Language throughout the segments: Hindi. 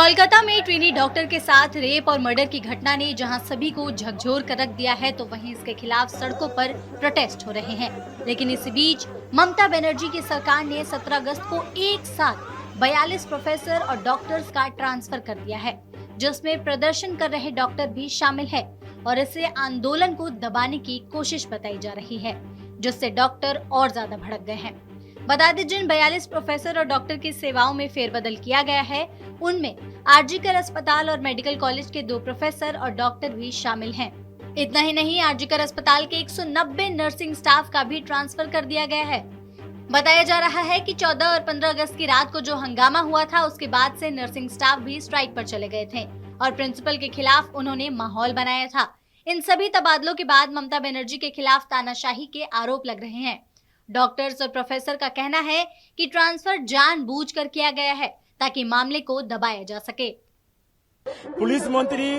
कोलकाता में ट्रेनी डॉक्टर के साथ रेप और मर्डर की घटना ने जहां सभी को झकझोर कर रख दिया है, तो वहीं इसके खिलाफ सड़कों पर प्रोटेस्ट हो रहे हैं। लेकिन इस बीच ममता बनर्जी की सरकार ने 17 अगस्त को एक साथ 42 प्रोफेसर और डॉक्टर्स का ट्रांसफर कर दिया है, जिसमें प्रदर्शन कर रहे डॉक्टर भी शामिल है और इसे आंदोलन को दबाने की कोशिश बताई जा रही है, जिससे डॉक्टर और ज्यादा भड़क गए हैं। बता दें, जिन 42 प्रोफेसर और डॉक्टर की सेवाओं में फेरबदल किया गया है, उनमें आरजीकर अस्पताल और मेडिकल कॉलेज के 2 प्रोफेसर और डॉक्टर भी शामिल हैं। इतना ही नहीं, आरजीकर अस्पताल के 190 नर्सिंग स्टाफ का भी ट्रांसफर कर दिया गया है। बताया जा रहा है कि 14 और 15 अगस्त की रात को जो हंगामा हुआ था, उसके बाद से नर्सिंग स्टाफ भी स्ट्राइक पर चले गए थे और प्रिंसिपल के खिलाफ उन्होंने माहौल बनाया था। इन सभी तबादलों के बाद ममता बनर्जी के खिलाफ तानाशाही के आरोप लग रहे हैं। डॉक्टर्स और प्रोफेसर का कहना है कि ट्रांसफर जानबूझकर किया गया है ताकि मामले को दबाया जा सके। पुलिस मंत्री,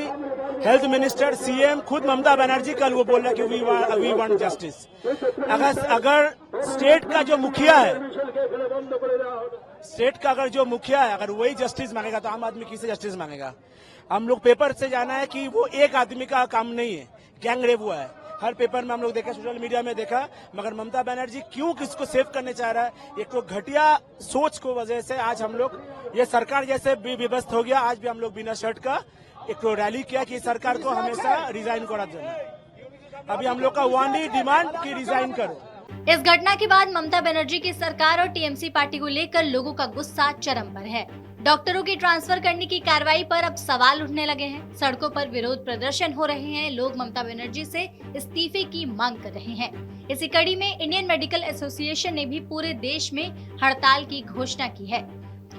हेल्थ मिनिस्टर, सीएम, खुद ममता बनर्जी कल वो बोल रहा है कि वी वांट जस्टिस। अगर स्टेट का जो मुखिया है, अगर वही जस्टिस मांगेगा तो आम आदमी किससे जस्टिस मांगेगा? हम लोग पेपर से जाना है कि वो एक आदमी का काम नहीं है, गैंग रेप हुआ है। हर पेपर में हम लोग देखा, सोशल मीडिया में देखा, मगर ममता बनर्जी क्यों किसको सेव करने चाह रहा है? एक तो घटिया सोच को वजह से आज हम लोग ये सरकार जैसे विवस्त हो गया। आज भी हम लोग बिना शर्ट का एक तो रैली किया कि सरकार को हमेशा रिजाइन करा देना। अभी हम लोग का वन ही डिमांड कि रिजाइन करो। इस घटना के बाद ममता बनर्जी की सरकार और टीएमसी पार्टी को लेकर लोगों का गुस्सा चरम पर है। डॉक्टरों की ट्रांसफर करने की कार्रवाई पर अब सवाल उठने लगे हैं। सड़कों पर विरोध प्रदर्शन हो रहे हैं। लोग ममता बनर्जी से इस्तीफे की मांग कर रहे हैं। इसी कड़ी में इंडियन मेडिकल एसोसिएशन ने भी पूरे देश में हड़ताल की घोषणा की है।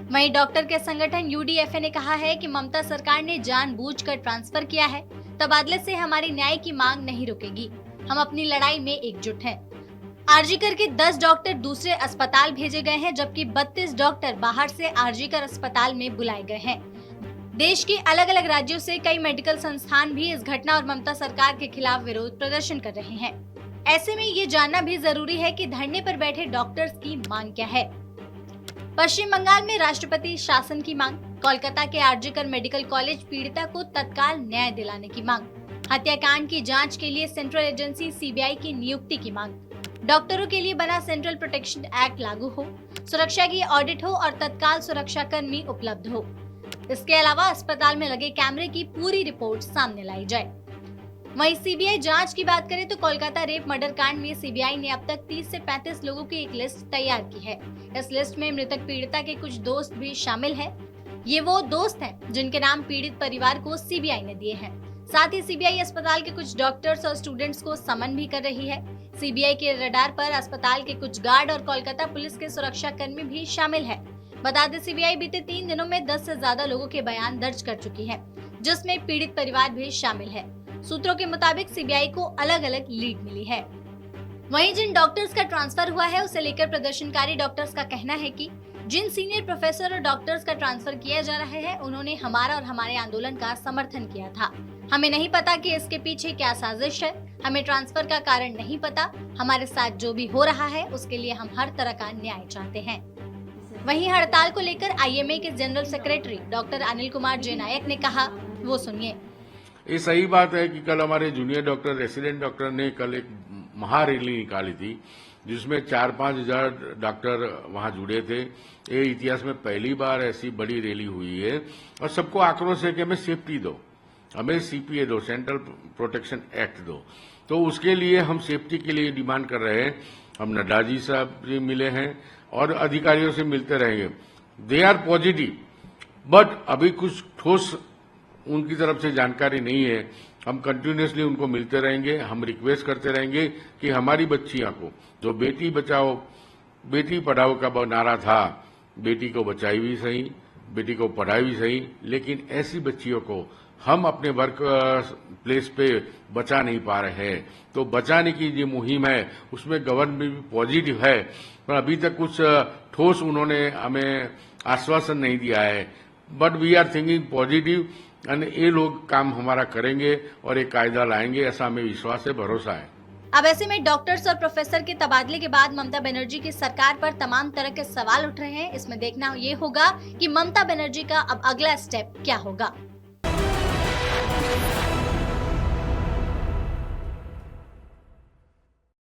वहीं डॉक्टर के संगठन यूडीएफए ने कहा है कि ममता सरकार ने जानबूझकर ट्रांसफर किया है। तबादले से हमारी न्याय की मांग नहीं रुकेगी। हम अपनी लड़ाई में एकजुट हैं। आरजीकर के 10 डॉक्टर दूसरे अस्पताल भेजे गए हैं, जबकि 32 डॉक्टर बाहर से आरजीकर अस्पताल में बुलाए गए हैं। देश के अलग अलग राज्यों से कई मेडिकल संस्थान भी इस घटना और ममता सरकार के खिलाफ विरोध प्रदर्शन कर रहे हैं। ऐसे में ये जानना भी जरूरी है कि धरने पर बैठे डॉक्टर्स की मांग क्या है। पश्चिम बंगाल में राष्ट्रपति शासन की मांग, कोलकाता के आरजीकर मेडिकल कॉलेज पीड़िता को तत्काल न्याय दिलाने की मांग, हत्याकांड की जांच के लिए सेंट्रल एजेंसी सीबीआई की नियुक्ति की मांग, डॉक्टरों के लिए बना सेंट्रल प्रोटेक्शन एक्ट लागू हो, सुरक्षा की ऑडिट हो और तत्काल सुरक्षा कर्मी उपलब्ध हो। इसके अलावा अस्पताल में लगे कैमरे की पूरी रिपोर्ट सामने लाई जाए। वहीं सीबीआई जांच की बात करें तो कोलकाता रेप मर्डर कांड में सीबीआई ने अब तक 30 से 35 लोगों की एक लिस्ट तैयार की है। इस लिस्ट में मृतक पीड़िता के कुछ दोस्त भी शामिल है। ये वो दोस्त हैं जिनके नाम पीड़ित परिवार को सीबीआई ने दिए हैं। साथ ही सीबीआई अस्पताल के कुछ डॉक्टर्स और स्टूडेंट्स को समन भी कर रही है। सीबीआई के रडार पर अस्पताल के कुछ गार्ड और कोलकाता पुलिस के सुरक्षा कर्मी भी शामिल है। बता दें, सीबीआई बीते 3 दिनों में 10 से ज्यादा लोगों के बयान दर्ज कर चुकी है, जिसमें पीड़ित परिवार भी शामिल है। सूत्रों के मुताबिक सीबीआई को अलग अलग लीड मिली है। वहीं जिन डॉक्टर्स का ट्रांसफर हुआ है, उसे लेकर प्रदर्शनकारी डॉक्टर्स का कहना है कि जिन सीनियर प्रोफेसर और डॉक्टर्स का ट्रांसफर किया जा रहा है, उन्होंने हमारा और हमारे आंदोलन का समर्थन किया था। हमें नहीं पता कि इसके पीछे क्या साजिश है। हमें ट्रांसफर का कारण नहीं पता। हमारे साथ जो भी हो रहा है, उसके लिए हम हर तरह का न्याय चाहते हैं। वहीं हड़ताल को लेकर आईएमए के general secretary doctor Anil Kumar J Nayak ने कहा, वो सुनिए। ये सही बात है कि कल हमारे जूनियर डॉक्टर, रेसिडेंट डॉक्टर ने कल एक महारैली निकाली थी, जिसमें 4-5 हजार डॉक्टर वहां जुड़े थे। ये इतिहास में पहली बार ऐसी बड़ी रैली हुई है और सबको आक्रोश है कि हमें सेफ्टी दो, हमें सीपीए दो, सेंट्रल प्रोटेक्शन एक्ट दो। तो उसके लिए हम सेफ्टी के लिए डिमांड कर रहे हैं। हम नड्डा जी साहब से मिले हैं और अधिकारियों से मिलते रहेंगे। दे आर पॉजिटिव, बट अभी कुछ ठोस उनकी तरफ से जानकारी नहीं है। हम कंटिन्यूसली उनको मिलते रहेंगे। हम रिक्वेस्ट करते रहेंगे कि हमारी बच्चियों को, जो बेटी बचाओ बेटी पढ़ाओ का नारा था, बेटी को बचाई भी सही, बेटी को पढ़ाई भी सही, लेकिन ऐसी बच्चियों को हम अपने वर्क प्लेस पे बचा नहीं पा रहे हैं। तो बचाने की जो मुहिम है, उसमें गवर्नमेंट भी पॉजिटिव है, पर अभी तक कुछ ठोस उन्होंने हमें आश्वासन नहीं दिया है। But we are thinking positive and ये लोग काम हमारा करेंगे और एक कायदा लाएंगे, ऐसा हमें विश्वास है, भरोसा है। अब ऐसे में डॉक्टर्स और प्रोफेसर के तबादले के बाद ममता बनर्जी की सरकार पर तमाम तरह के सवाल उठ रहे हैं। इसमें देखना ये होगा कि ममता बनर्जी का अब अगला स्टेप क्या होगा।